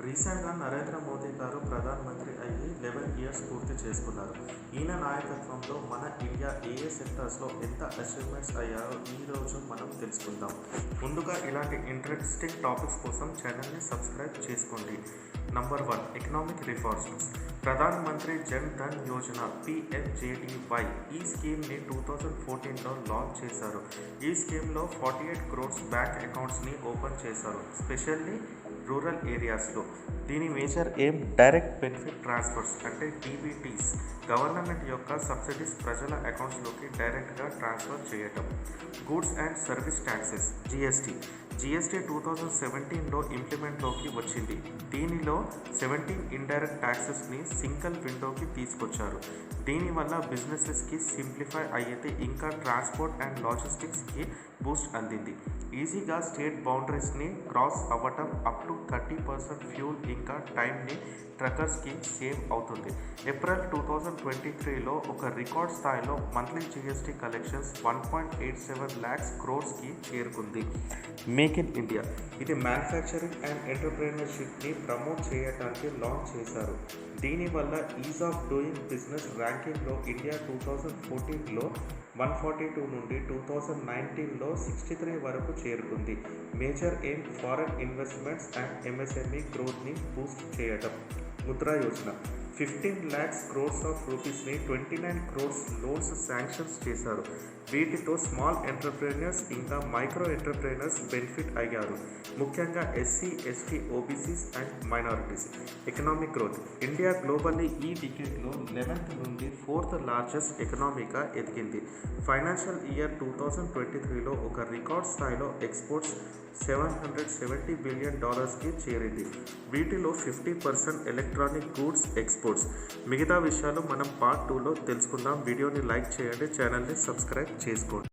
రీసెంట్గా నరేంద్ర మోదీ గారు ప్రధానమంత్రి అయ్యి 11 ఇయర్స్ పూర్తి చేసుకున్నారు. ఈయన నాయకత్వంలో మన ఇండియా ఏ సెక్టర్స్లో ఎంత అచీవ్మెంట్స్ అయ్యారో ఈరోజు మనం తెలుసుకుందాం. ముందుగా ఇలాంటి ఇంట్రెస్టింగ్ టాపిక్స్ కోసం ఛానల్ని సబ్స్క్రైబ్ చేసుకోండి. Number 1, economic reforms. Pradhan Mantri Jan Dhan Yojana PMJDY ఈ స్కీమ్ని 2014లో లాంచ్ చేశారు. ఈ స్కీమ్లో 48 crores బ్యాంక్ అకౌంట్స్ని ఓపెన్ చేశారు, స్పెషల్లీ రూరల్ ఏరియాస్లో. దీని major aim direct benefit transfers అంటే DBTs, గవర్నమెంట్ యొక్క సబ్సిడీస్ ప్రజల అకౌంట్స్లోకి డైరెక్ట్గా ట్రాన్స్ఫర్ చేయటం. Goods and service taxes GST 2017లో ఇంప్లిమెంట్లోకి వచ్చింది. దీనిలో 17 ఇండైరెక్ట్ ట్యాక్సెస్ని సింగిల్ విండోకి తీసుకొచ్చారు. దీనివల్ల బిజినెసెస్కి సింప్లిఫై అయ్యేది, ఇంకా ట్రాన్స్పోర్ట్ అండ్ లాజిస్టిక్స్కి బూస్ట్ అందింది. ఈజీగా స్టేట్ బౌండరీస్ని క్రాస్ అవ్వటం, అప్ టు 30% ఫ్యూల్ ఇంకా టైంని ట్రక్కర్స్కి సేవ్ అవుతుంది. ఏప్రిల్ 2023లో ఒక రికార్డ్ స్థాయిలో monthly GST collections 1.87 lakhs crores చేరుకుంది. మేక్ ఇన్ ఇండియా ఇది మ్యానుఫ్యాక్చరింగ్ అండ్ ఎంటర్ప్రెన్యూర్షిప్ని ప్రమోట్ చేయడానికి లాంచ్ చేశారు. దీనివల్ల ఈజ్ ఆఫ్ డూయింగ్ బిజినెస్ ర్యాంకింగ్లో ఇండియా 2014లో 142 నుండి 2019లో 63 వరకు చేరుకుంది. Major aim foreign investments and MSME గ్రోత్ని బూస్ట్ చేయడం. Mudra Yojana 15 lakhs crores of రూపీస్ని 29 crores లోన్స్ శాంక్షన్స్ చేశారు. వీటితో స్మాల్ ఎంటర్ప్రెన్యూర్స్ ఇంకా మైక్రో ఎంటర్ప్రెన్యూర్స్ బెనిఫిట్ అయ్యారు, ముఖ్యంగా SC, ST, OBCs and minorities. Economic growth India globally ఈ డికేడ్లో 11th నుండి 4th లార్జెస్ట్ ఎకనామీగా ఎదిగింది. ఫైనాన్షియల్ ఇయర్ 2023లో ఒక రికార్డ్ స్థాయిలో ఎక్స్పోర్ట్స్ $770 billion చేరింది. వీటిలో 50% ఎలక్ట్రానిక్ గూడ్స్ ఎక్స్పోర్ట్స్. మిగతా విషయాలు మనం పార్ట్ 2లో తెలుసుకుందాం. వీడియోని లైక్ చేయండి, ఛానల్ని సబ్స్క్రైబ్ చేసుకోండి.